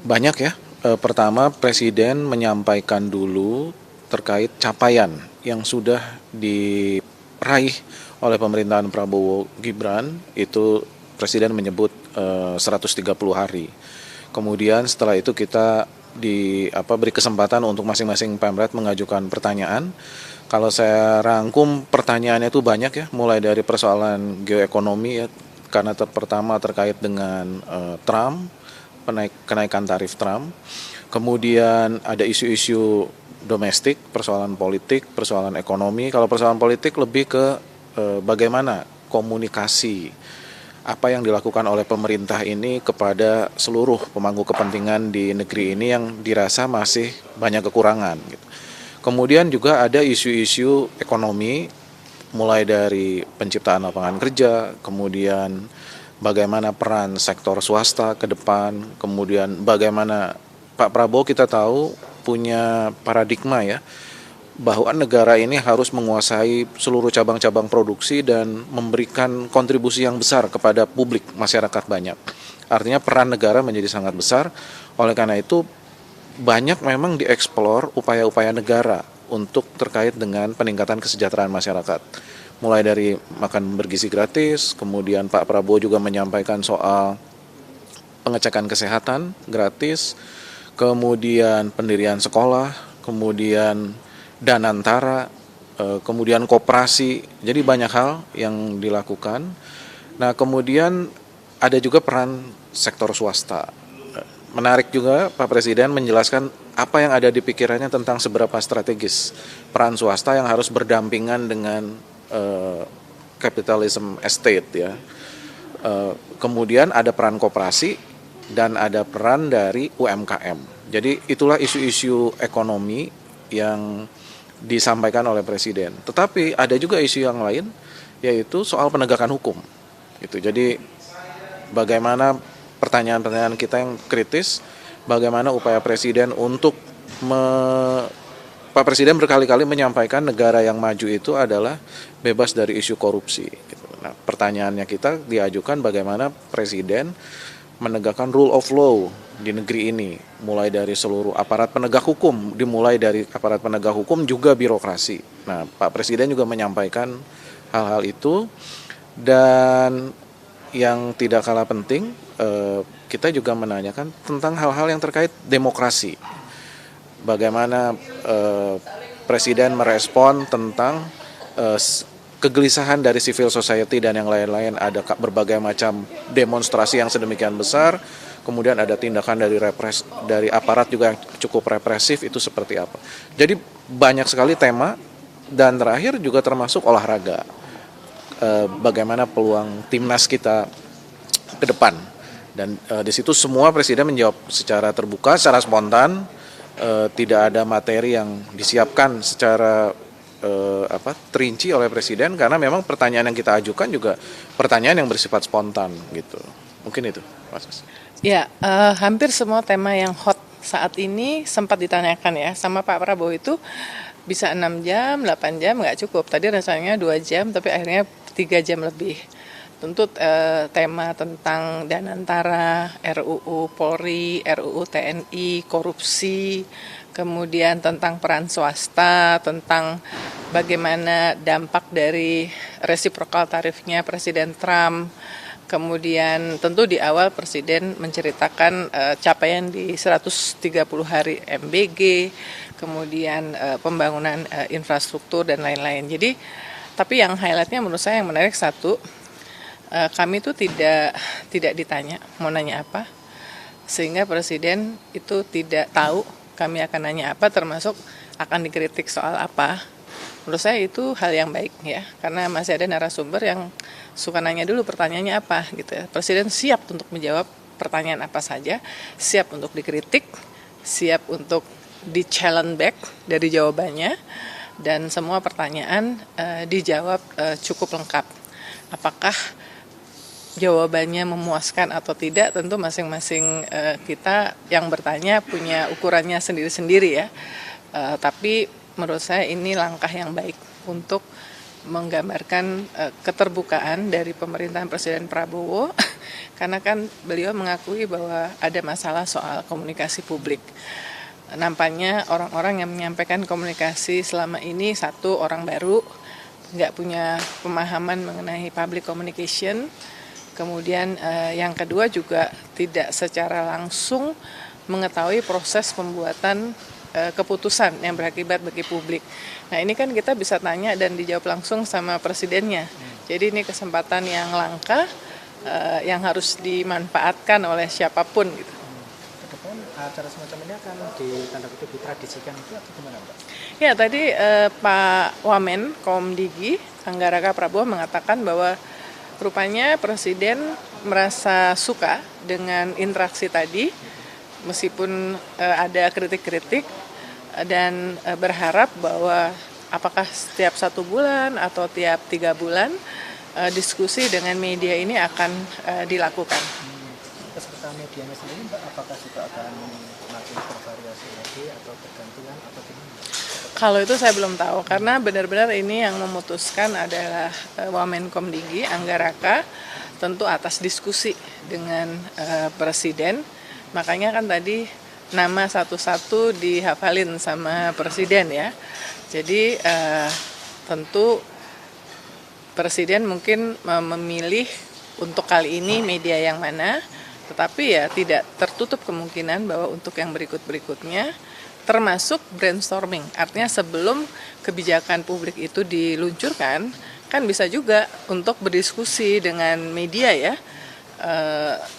Banyak ya. Pertama, Presiden menyampaikan dulu terkait capaian yang sudah diraih oleh pemerintahan Prabowo Gibran. Itu Presiden menyebut 130 hari. Kemudian setelah itu kita beri kesempatan untuk masing-masing Pemret mengajukan pertanyaan. Kalau saya rangkum pertanyaannya itu banyak ya, mulai dari persoalan geoekonomi ya, karena pertama terkait dengan Trump, kenaikan tarif Trump. Kemudian ada isu-isu domestik, persoalan politik, persoalan ekonomi. Kalau persoalan politik lebih ke bagaimana komunikasi apa yang dilakukan oleh pemerintah ini kepada seluruh pemangku kepentingan di negeri ini yang dirasa masih banyak kekurangan gitu. Kemudian juga ada isu-isu ekonomi, mulai dari penciptaan lapangan kerja, kemudian bagaimana peran sektor swasta ke depan, kemudian bagaimana Pak Prabowo kita tahu punya paradigma ya, bahwa negara ini harus menguasai seluruh cabang-cabang produksi dan memberikan kontribusi yang besar kepada publik, masyarakat banyak. Artinya peran negara menjadi sangat besar, oleh karena itu banyak memang dieksplor upaya-upaya negara untuk terkait dengan peningkatan kesejahteraan masyarakat. Mulai dari makan bergizi gratis, kemudian Pak Prabowo juga menyampaikan soal pengecekan kesehatan gratis, kemudian pendirian sekolah, kemudian Danantara, kemudian koperasi. Jadi banyak hal yang dilakukan. Nah, kemudian ada juga peran sektor swasta. Menarik juga Pak Presiden menjelaskan apa yang ada di pikirannya tentang seberapa strategis peran swasta yang harus berdampingan dengan capitalism estate ya. Kemudian ada peran koperasi dan ada peran dari UMKM. Jadi itulah isu-isu ekonomi yang disampaikan oleh Presiden. Tetapi ada juga isu yang lain, yaitu soal penegakan hukum. Gitu. Jadi bagaimana pertanyaan-pertanyaan kita yang kritis, bagaimana upaya Presiden untuk Pak Presiden berkali-kali menyampaikan negara yang maju itu adalah bebas dari isu korupsi. Gitu. Nah, pertanyaannya kita diajukan bagaimana Presiden menegakkan rule of law di negeri ini, mulai dari seluruh aparat penegak hukum, dimulai dari aparat penegak hukum juga birokrasi. Nah, Pak Presiden juga menyampaikan hal-hal itu, dan yang tidak kalah penting, kita juga menanyakan tentang hal-hal yang terkait demokrasi. Bagaimana Presiden merespon tentang kegelisahan dari civil society dan yang lain-lain, ada berbagai macam demonstrasi yang sedemikian besar, kemudian ada tindakan dari aparat juga yang cukup represif, itu seperti apa. Jadi banyak sekali tema, dan terakhir juga termasuk olahraga. Bagaimana peluang timnas kita ke depan. Dan di situ semua Presiden menjawab secara terbuka, secara spontan, tidak ada materi yang disiapkan secara terinci oleh Presiden, karena memang pertanyaan yang kita ajukan juga pertanyaan yang bersifat spontan gitu. Mungkin itu, Mas. Ya, hampir semua tema yang hot saat ini sempat ditanyakan ya sama Pak Prabowo. Itu bisa 6 jam, 8 jam nggak cukup. Tadi rasanya 2 jam, tapi akhirnya 3 jam lebih. Tentu tema tentang Danantara, RUU Polri, RUU TNI, korupsi, kemudian tentang peran swasta, tentang bagaimana dampak dari resiprokal tarifnya Presiden Trump. Kemudian tentu di awal Presiden menceritakan capaian di 130 hari MBG, kemudian pembangunan infrastruktur dan lain-lain. Jadi, tapi yang highlightnya menurut saya yang menarik satu, kami itu tidak ditanya mau nanya apa, sehingga Presiden itu tidak tahu kami akan nanya apa, termasuk akan dikritik soal apa. Menurut saya itu hal yang baik ya, karena masih ada narasumber yang suka nanya dulu pertanyaannya apa gitu ya. Presiden siap untuk menjawab pertanyaan apa saja, siap untuk dikritik, siap untuk di-challenge back dari jawabannya, dan semua pertanyaan dijawab cukup lengkap. Apakah jawabannya memuaskan atau tidak, tentu masing-masing kita yang bertanya punya ukurannya sendiri-sendiri ya. Tapi menurut saya ini langkah yang baik untuk menggambarkan keterbukaan dari pemerintahan Presiden Prabowo karena kan beliau mengakui bahwa ada masalah soal komunikasi publik. Nampaknya orang-orang yang menyampaikan komunikasi selama ini, satu, orang baru, nggak punya pemahaman mengenai public communication. Kemudian yang kedua juga tidak secara langsung mengetahui proses pembuatan keputusan yang berakibat bagi publik. Nah ini kan kita bisa tanya dan dijawab langsung sama presidennya. Jadi ini kesempatan yang langka yang harus dimanfaatkan oleh siapapun gitu. Kedepan acara semacam ini akan ditanda kutip ditradisikan itu atau gimana Mbak? Ya tadi Pak Wamen Komdigi Anggaraka Prabowo mengatakan bahwa rupanya Presiden merasa suka dengan interaksi tadi meskipun ada kritik-kritik dan berharap bahwa apakah setiap 1 bulan atau tiap 3 bulan diskusi dengan media ini akan dilakukan. Peserta medianya sendiri Mbak, apakah juga akan makin bervariasi lagi atau bergantian atau gimana? Kalau itu saya belum tahu karena benar-benar ini yang memutuskan adalah Wamenkomdigi Anggaraka tentu atas diskusi dengan Presiden. Makanya kan tadi nama satu-satu dihafalin sama Presiden ya. Jadi tentu Presiden mungkin memilih untuk kali ini media yang mana, tetapi ya tidak tertutup kemungkinan bahwa untuk yang berikut-berikutnya termasuk brainstorming. Artinya sebelum kebijakan publik itu diluncurkan, kan bisa juga untuk berdiskusi dengan media ya,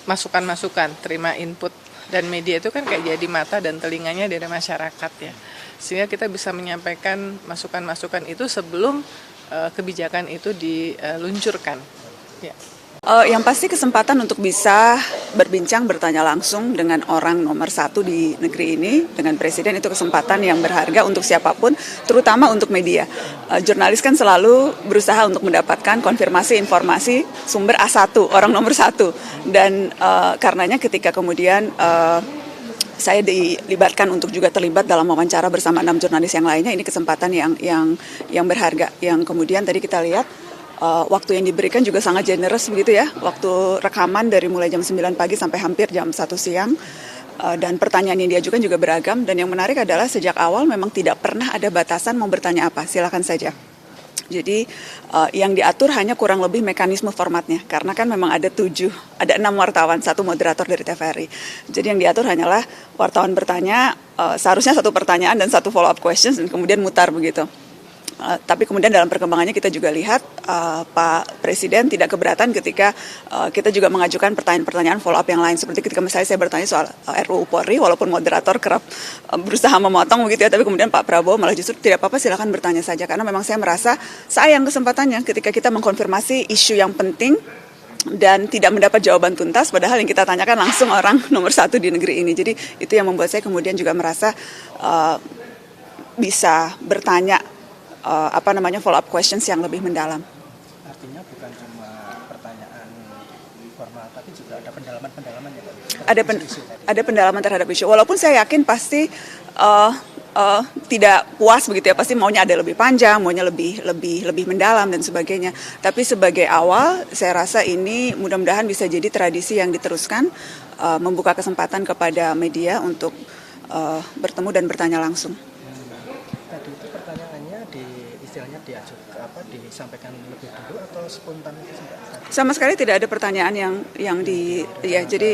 masukan-masukan, terima input. Dan media itu kan kayak jadi mata dan telinganya dari masyarakat ya. Sehingga kita bisa menyampaikan masukan-masukan itu sebelum kebijakan itu diluncurkan. Ya. Yang pasti kesempatan untuk bisa berbincang, bertanya langsung dengan orang nomor 1 di negeri ini, dengan Presiden, itu kesempatan yang berharga untuk siapapun, terutama untuk media. Jurnalis kan selalu berusaha untuk mendapatkan konfirmasi informasi sumber A1, orang nomor 1. Dan karenanya ketika kemudian saya dilibatkan untuk juga terlibat dalam wawancara bersama 6 jurnalis yang lainnya, ini kesempatan yang berharga. Yang kemudian tadi kita lihat waktu yang diberikan juga sangat generous begitu ya. Waktu rekaman dari mulai jam 9 pagi sampai hampir jam 1 siang. Dan pertanyaan yang diajukan juga beragam. Dan yang menarik adalah sejak awal memang tidak pernah ada batasan mau bertanya apa, silakan saja. Jadi yang diatur hanya kurang lebih mekanisme formatnya. Karena kan memang ada 6 wartawan, 1 moderator dari TVRI. Jadi yang diatur hanyalah wartawan bertanya, seharusnya 1 pertanyaan dan 1 follow up questions dan kemudian mutar begitu. Tapi kemudian dalam perkembangannya kita juga lihat Pak Presiden tidak keberatan ketika kita juga mengajukan pertanyaan-pertanyaan follow up yang lain. Seperti ketika misalnya saya bertanya soal RUU Polri, walaupun moderator kerap berusaha memotong begitu ya, tapi kemudian Pak Prabowo malah justru tidak apa-apa, silakan bertanya saja. Karena memang saya merasa sayang kesempatannya ketika kita mengkonfirmasi isu yang penting dan tidak mendapat jawaban tuntas, padahal yang kita tanyakan langsung orang nomor 1 di negeri ini. Jadi itu yang membuat saya kemudian juga merasa bisa bertanya follow up questions yang lebih mendalam. Artinya bukan cuma pertanyaan formal, tapi juga ada pendalaman-pendalaman ya Pak? Ada pendalaman terhadap isu. Walaupun saya yakin pasti tidak puas begitu ya, pasti maunya ada lebih panjang, maunya lebih mendalam dan sebagainya. Tapi sebagai awal, saya rasa ini mudah-mudahan bisa jadi tradisi yang diteruskan, membuka kesempatan kepada media untuk bertemu dan bertanya langsung. Tadi itu pertanyaannya istilahnya disampaikan lebih dulu atau spontan itu Mbak? Sama sekali tidak ada pertanyaan jadi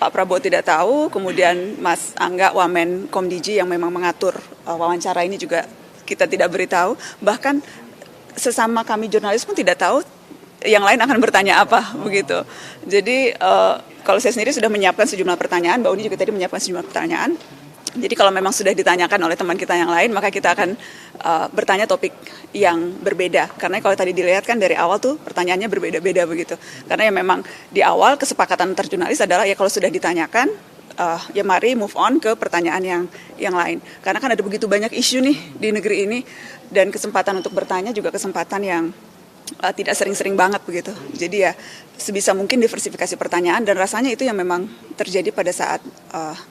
Pak Prabowo tidak tahu, kemudian Mas Angga Wamenkomdigi yang memang mengatur wawancara ini juga kita tidak beritahu, bahkan sesama kami jurnalis pun tidak tahu yang lain akan bertanya apa begitu. Jadi kalau saya sendiri sudah menyiapkan sejumlah pertanyaan, Mbak Uni juga tadi menyiapkan sejumlah pertanyaan. Jadi kalau memang sudah ditanyakan oleh teman kita yang lain, maka kita akan bertanya topik yang berbeda. Karena kalau tadi dilihat kan dari awal tuh pertanyaannya berbeda-beda begitu. Karena ya memang di awal kesepakatan antar jurnalis adalah ya kalau sudah ditanyakan, ya mari move on ke pertanyaan yang lain. Karena kan ada begitu banyak isu nih di negeri ini, dan kesempatan untuk bertanya juga kesempatan yang tidak sering-sering banget begitu. Jadi ya sebisa mungkin diversifikasi pertanyaan, dan rasanya itu yang memang terjadi pada saat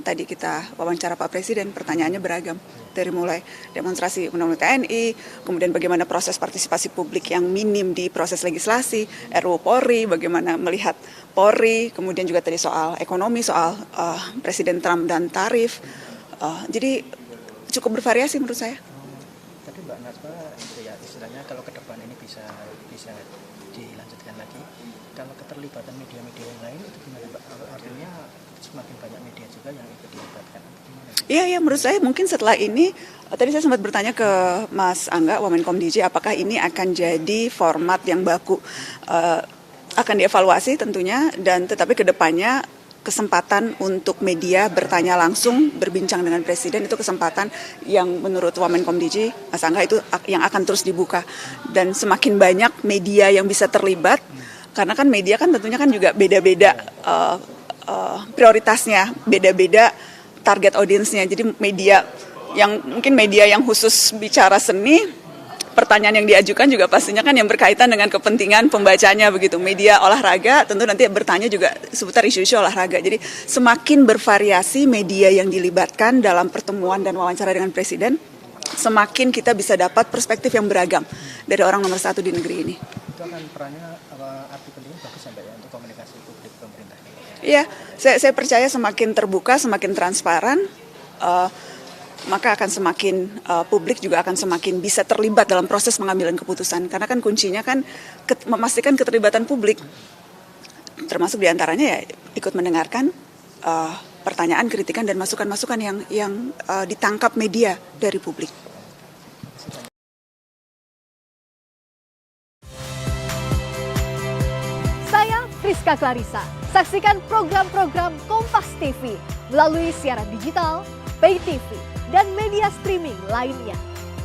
tadi kita wawancara Pak Presiden. Pertanyaannya beragam, dari mulai demonstrasi undang-undang TNI, kemudian bagaimana proses partisipasi publik yang minim di proses legislasi, RUU Polri, bagaimana melihat Polri, kemudian juga tadi soal ekonomi, soal Presiden Trump dan tarif. Jadi cukup bervariasi menurut saya. Tadi Mbak Najwa itu ya istilahnya kalau ke depan ini bisa dilanjutkan lagi. Kalau keterlibatan media-media yang lain itu gimana Mbak? Artinya semakin banyak media juga yang ikut dilibatkan. Iya, menurut saya mungkin setelah ini, tadi saya sempat bertanya ke Mas Angga, Wamenkom DJ, apakah ini akan jadi format yang baku. Akan dievaluasi tentunya, dan tetapi ke depannya kesempatan untuk media bertanya langsung, berbincang dengan Presiden, itu kesempatan yang menurut Wamenkom DJ, Mas Angga, itu yang akan terus dibuka. Dan semakin banyak media yang bisa terlibat, karena kan media kan tentunya kan juga beda-beda prioritasnya, beda-beda target audiensnya. Jadi media yang khusus bicara seni, pertanyaan yang diajukan juga pastinya kan yang berkaitan dengan kepentingan pembacanya begitu. Media olahraga tentu nanti bertanya juga seputar isu-isu olahraga. Jadi semakin bervariasi media yang dilibatkan dalam pertemuan dan wawancara dengan Presiden, semakin kita bisa dapat perspektif yang beragam dari orang nomor 1 di negeri ini. Itu akan perannya arti pentingnya bagus ya Mbak ya untuk komunikasi publik pemerintah. Iya, saya percaya semakin terbuka, semakin transparan, maka akan semakin publik juga akan semakin bisa terlibat dalam proses pengambilan keputusan. Karena kan kuncinya kan memastikan keterlibatan publik, termasuk diantaranya ya ikut mendengarkan pertanyaan, kritikan, dan masukan-masukan yang ditangkap media dari publik. Saya Friska Clarissa. Saksikan program-program Kompas TV melalui siaran digital, pay TV, dan media streaming lainnya.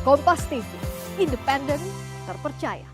Kompas TV, independen, terpercaya.